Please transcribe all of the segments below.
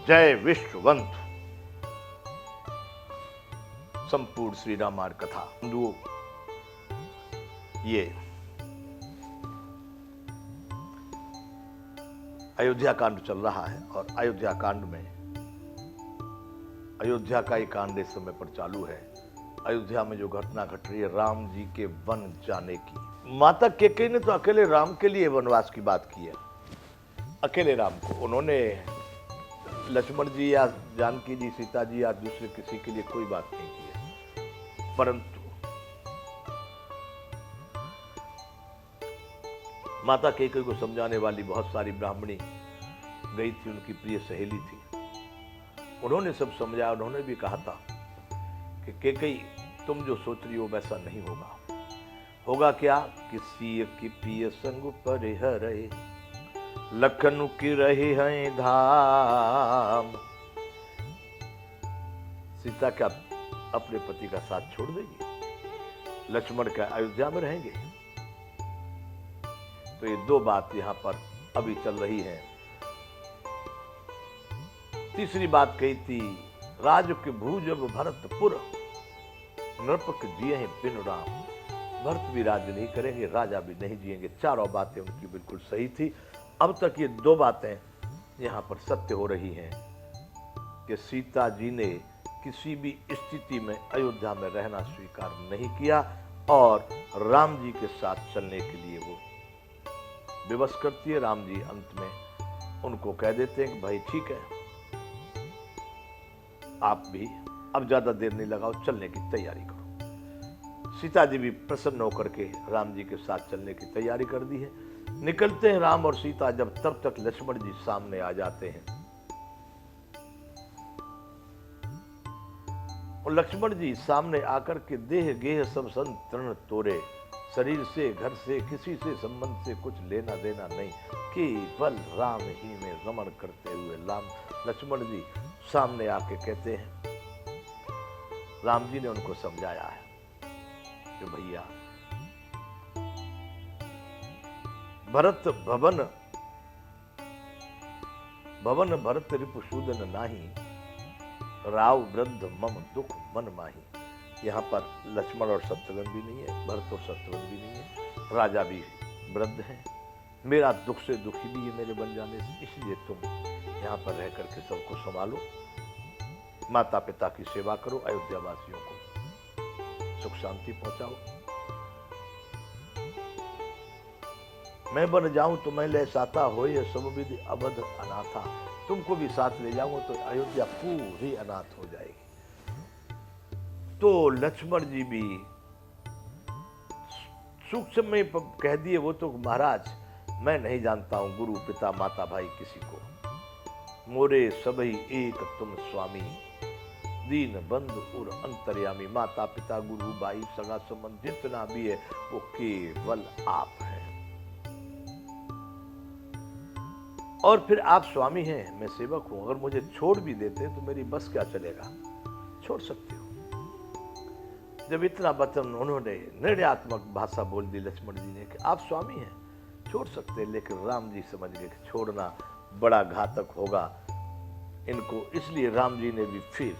जय विश्ववंत। संपूर्ण श्री रामायण कथा हिंदुओं, ये अयोध्या कांड चल रहा है और अयोध्या कांड में अयोध्या का ही कांड इस समय पर चालू है। अयोध्या में जो घटना घट रही है राम जी के वन जाने की। माता कैकेयी ने तो अकेले राम के लिए वनवास की बात की है, अकेले राम को। उन्होंने लक्ष्मण जी या जानकी जी, सीता जी या दूसरे किसी के लिए कोई बात नहीं की है। परंतु माता कैकेयी को समझाने वाली बहुत सारी ब्राह्मणी गई थी, उनकी प्रिय सहेली थी। उन्होंने सब समझाया। उन्होंने भी कहा था कि कैकेयी तुम जो सोच रही हो वैसा नहीं होगा। होगा क्या? किसी की प्रिय संग परिहरे लखन की रही हैं धाम। सीता क्या अपने पति का साथ छोड़ देगी? लक्ष्मण क्या अयोध्या में रहेंगे? तो ये दो बात यहां पर अभी चल रही है। तीसरी बात कही थी, राज के भूजग भरतपुर नृपक जिये बिनु राम। भरत भी राज्य नहीं करेंगे, राजा भी नहीं जिएंगे। चारों बातें उनकी बिल्कुल सही थी। अब तक ये दो बातें यहां पर सत्य हो रही हैं कि सीता जी ने किसी भी स्थिति में अयोध्या में रहना स्वीकार नहीं किया और राम जी के साथ चलने के लिए वो विवश करती है। राम जी अंत में उनको कह देते हैं कि भाई ठीक है, आप भी अब ज्यादा देर नहीं लगाओ, चलने की तैयारी करो। सीता जी भी प्रसन्न होकर के राम जी के साथ चलने की तैयारी कर दी है। निकलते हैं राम और सीता। जब तब तक लक्ष्मण जी सामने आ जाते हैं और लक्ष्मण जी सामने आकर के देह गेह सब सन तृण तोरे, शरीर से घर से किसी से संबंध से कुछ लेना देना नहीं, केवल राम ही में रमण करते हुए लक्ष्मण जी सामने आके कहते हैं, राम जी ने उनको समझाया है कि भैया भरत भवन भरत रिपुसूदन नाही, राव वृद्ध मम दुख मन माही। यहाँ पर लक्ष्मण और शत्रुघ्न भी नहीं है, भरत और शत्रुघ्न भी नहीं है, राजा भी वृद्ध है। मेरा दुख से दुखी भी है मेरे बन जाने से, इसलिए तुम यहाँ पर रह करके सबको संभालो, माता पिता की सेवा करो, अयोध्या वासियों को सुख शांति पहुंचाओ। मैं बन जाऊं तो मैं ले साता हो, ये सब विधि अवध अनाथा। तुमको भी साथ ले जाऊंगा तो अयोध्या पूरी अनाथ हो जाएगी। तो लक्ष्मण जी भी सूक्ष्म में कह दिए, वो तो महाराज मैं नहीं जानता हूं गुरु पिता माता भाई किसी को, मोरे सभी एक तुम स्वामी, दीन बंधु और अंतर्यामी। माता पिता गुरु भाई सगा संबंध जितना भी है वो केवल आप हैं, और फिर आप स्वामी हैं, मैं सेवक हूं। अगर मुझे छोड़ भी देते तो मेरी बस क्या चलेगा, छोड़ सकते हो। जब इतना वचन उन्होंने निर्णयात्मक भाषा बोल दी लक्ष्मण जी ने कि आप स्वामी हैं, छोड़ सकते हैं, लेकिन राम जी समझ गए कि छोड़ना बड़ा घातक होगा इनको। इसलिए राम जी ने भी फिर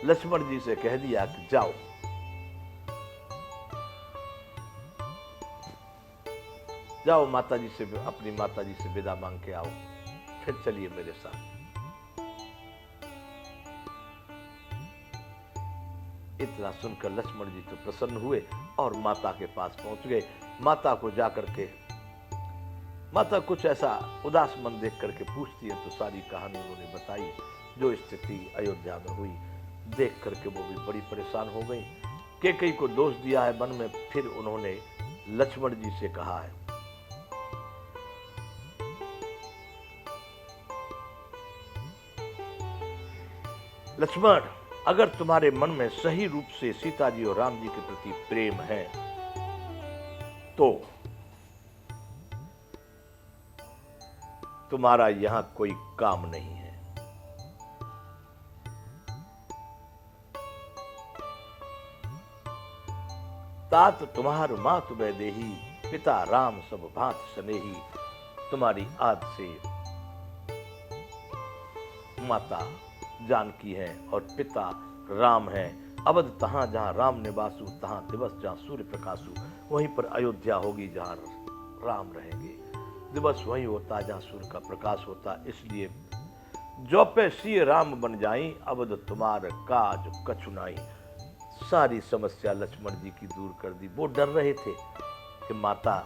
लक्ष्मण जी से कह दिया कि जाओ, जाओ माता जी से, अपनी माता जी से विदा मांग के आओ, फिर चलिए मेरे साथ। इतना सुनकर लक्ष्मण जी तो प्रसन्न हुए और माता के पास पहुंच गए। माता को जाकर के माता कुछ ऐसा उदास मन देख करके पूछती है, तो सारी कहानी उन्होंने बताई जो स्थिति अयोध्या में हुई। देख करके वो भी बड़ी परेशान हो गई। कैकेयी को दोष दिया है मन में। फिर उन्होंने लक्ष्मण जी से कहा है, लक्ष्मण अगर तुम्हारे मन में सही रूप से सीता जी और राम जी के प्रति प्रेम है तो तुम्हारा यहां कोई काम नहीं है। तात तुम्हार मात वैदेही, पिता राम सब भांत स्नेही। तुम्हारी आद से माता जानकी हैं और पिता राम हैं। अवध तहाँ जहाँ राम निवासु, तहाँ दिवस जहाँ सूर्य प्रकाशु। वहीं पर अयोध्या होगी जहाँ राम रहेंगे। दिवस वही होता जहाँ सूर्य का प्रकाश होता। इसलिए जो पे सिय राम बन जाई, अवध तुम्हार काज कछु नाई। सारी समस्या लक्ष्मण जी की दूर कर दी। वो डर रहे थे कि माता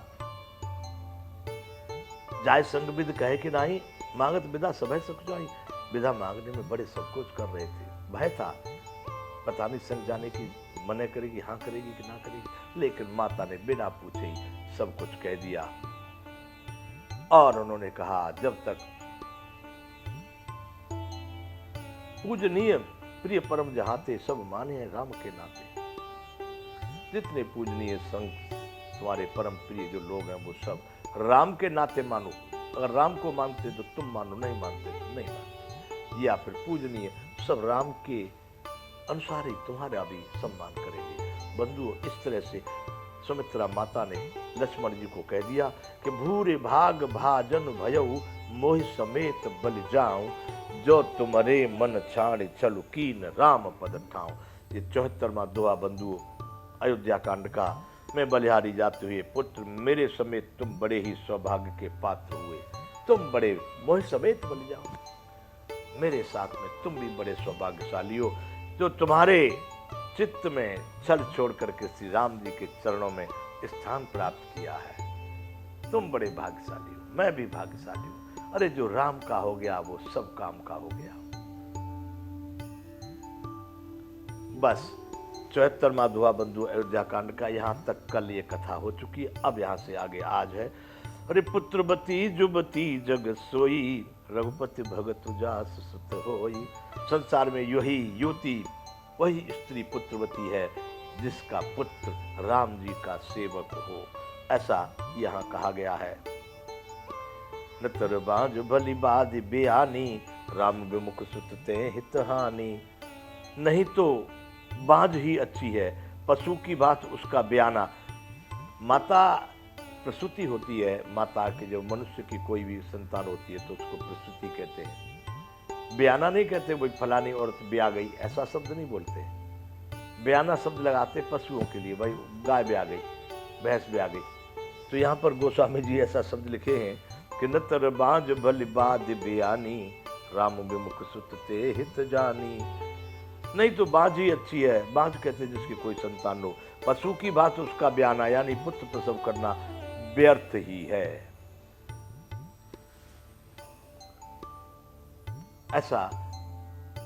जाय संग विद कहे कि नहीं, मांगत विदा सभय सुख जाई। विदा मांगने में बड़े संकोच कर रहे थे, भय था, पता नहीं संग जाने की मने करेगी, हाँ करेगी कि ना करेगी। लेकिन माता ने बिना पूछे ही सब कुछ कह दिया और उन्होंने कहा जब तक पूजनीय प्रिय परम जहाते, सब माने हैं राम के नाते। जितने पूजनीय संत तुम्हारे परम प्रिय जो लोग हैं वो सब राम के नाते मानो। अगर राम को मानते तो तुम मानो, नहीं मानते तो नहीं मानते। या फिर पूजनीय सब राम के अनुसार ही तुम्हारा भी सम्मान करेंगे। बंधुओं, इस तरह से सुमित्रा माता ने लक्ष्मण जी को कह दिया कि भूरे भाग भाजन भयऊ, मोहि समेत बल जाऊं। जो तुम्हारे मन छाड़ चलु कीन, राम पद ठाऊं। ये 74वां दोहा बंधुओं अयोध्या कांड का। मैं बलिहारी जाते हुए पुत्र, मेरे समेत तुम बड़े ही सौभाग्य के पात्र हुए। तुम बड़े मोहि समेत बल जाओ, मेरे साथ में तुम भी बड़े सौभाग्यशाली हो जो तुम्हारे चित्त में छल छोड़ करके श्री राम जी के चरणों में स्थान प्राप्त किया है। तुम बड़े भाग्यशाली हो, मैं भी भाग्यशाली हूं। अरे जो राम का हो गया वो सब काम का हो गया। बस 74वां दोहा बंधु अयोध्या कांड का यहाँ तक कल ये कथा हो चुकी है। अब यहाँ से आगे आज है। अरे पुत्रवती जुबती जग सोई, रघुपति भगत जास सुत होई। संसार में यही युवती, वही स्त्री पुत्रवती है जिसका पुत्र राम जी का सेवक हो, ऐसा यहाँ कहा गया है। नतर बाज भली बाध बेआनी, राम विमुख सुत ते हित हानि। नहीं तो बाज ही अच्छी है, पशु की बात उसका बयाना। माता प्रसूति होती है, माता के जब मनुष्य की कोई भी संतान होती है तो उसको प्रसूति कहते हैं। बयाना नहीं कहते वो फलानी औरत ब्याह गई, ऐसा शब्द नहीं बोलते। बयाना शब्द लगाते पशुओं के लिए, भाई गाय ब्याह गई, भैंस ब्याह गई। तो यहाँ पर गोस्वामी जी ऐसा शब्द लिखे हैं कि नतर बाज भली बाध बेआनी, राम विमुख सुत ते हित जानी। नहीं तो बाज ही अच्छी है, बाज कहते जिसकी कोई संतान हो। पशु की बात उसका बयाना, यानी पुत्र प्रसव करना व्यर्थ ही है, ऐसा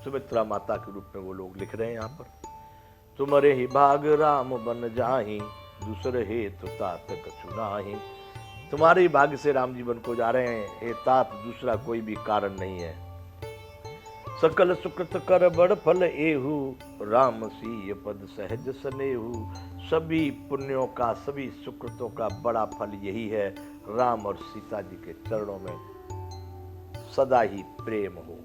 सुमित्रा माता के रूप में वो लोग लिख रहे हैं यहाँ पर। तुम्हारे ही भाग राम बन जाही, दूसरे हेतु तात कछु नाही। तुम्हारे ही भाग्य से राम जी बन को जा रहे हैं, हे तात दूसरा कोई भी कारण नहीं है। सकल सुकृत कर बड़ फल एहू, राम सी पद सहज सनेहू। सभी पुण्यों का, सभी सुकृतों का बड़ा फल यही है, राम और सीता जी के चरणों में सदा ही प्रेम हो,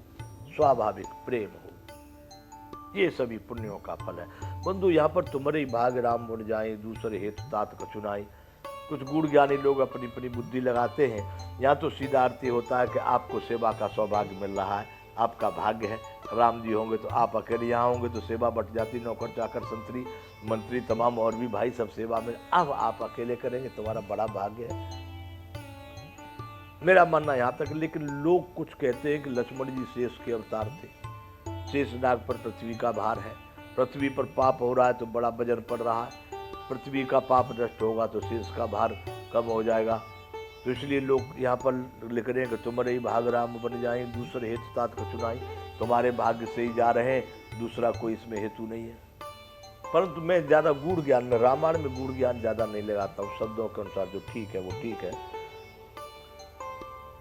स्वाभाविक प्रेम हो। ये सभी पुण्यों का फल है। बंधु, यहाँ पर तुम्हारे भाग राम बन जाए, दूसरे हेतु तात कछु नाई। कुछ गूढ़ ज्ञानी लोग अपनी अपनी बुद्धि लगाते हैं। यहाँ तो सीधा अर्थ होता है कि आपको सेवा का सौभाग्य मिल रहा है, आपका भाग्य है। राम जी होंगे तो आप अकेले यहाँ होंगे तो सेवा बट जाती, नौकर चाकर संतरी मंत्री तमाम और भी भाई सब सेवा में। अब आप अकेले करेंगे, तुम्हारा बड़ा भाग्य है। मेरा मानना यहाँ तक। लेकिन लोग कुछ कहते हैं कि लक्ष्मण जी शेष के अवतार थे, शेषनाग पर पृथ्वी का भार है, पृथ्वी पर पाप हो रहा है तो बड़ा वजन पड़ रहा है, पृथ्वी का पाप नष्ट होगा तो शेष का भार कम हो जाएगा। तो इसलिए लोग यहाँ पर लिख रहे हैं कि तुम्हारे ही भाग राम बन जाए, दूसरे हेतु तात कछु नाई। तुम्हारे भाग्य से ही जा रहे हैं, दूसरा कोई इसमें हेतु नहीं है। परंतु मैं ज्यादा गूढ़ ज्ञान में, रामायण में गूढ़ ज्ञान ज्यादा नहीं लगाता हूँ। शब्दों के अनुसार जो ठीक है वो ठीक है।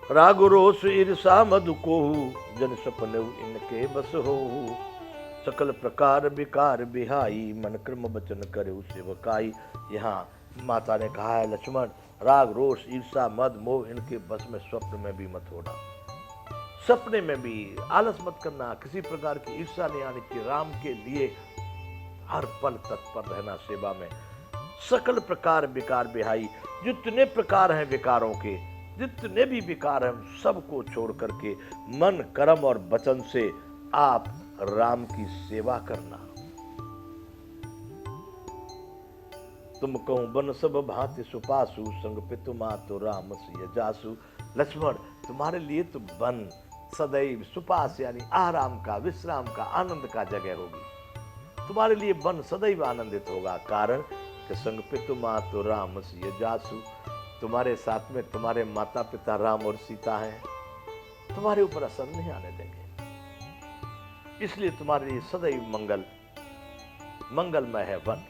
राग रोष ईर्षा मधु कोहू, जन सपने इनके बस होहू। सकल प्रकार विकार बिहाई, मन क्रम वचन करे सेवकाई। यहाँ माता ने कहा है लक्ष्मण, राग रोष ईर्षा मद मोह इनके बस में स्वप्न में भी मत होना। सपने में भी आलस मत करना, किसी प्रकार की ईर्षा नहीं आनी चाहिए। राम के लिए हर पल तत्पर रहना सेवा में। सकल प्रकार विकार बिहाई, जितने प्रकार हैं विकारों के, जितने भी विकार हैं सबको छोड़ करके मन कर्म और वचन से आप राम की सेवा करना। तुम कहूं बन सब भांति सुपासु, संग पितु मातु राम सिय जासु। लक्ष्मण, तुम्हारे लिए तो वन सदैव सुपास यानी आराम का, विश्राम का, आनंद का जगह होगी। तुम्हारे लिए वन सदैव आनंदित होगा। कारण कि संग पितु मातु राम सिय जासु, तुम्हारे साथ में तुम्हारे माता पिता राम और सीता हैं, तुम्हारे ऊपर असर नहीं आने देंगे। इसलिए तुम्हारे लिए सदैव मंगलमय है वन।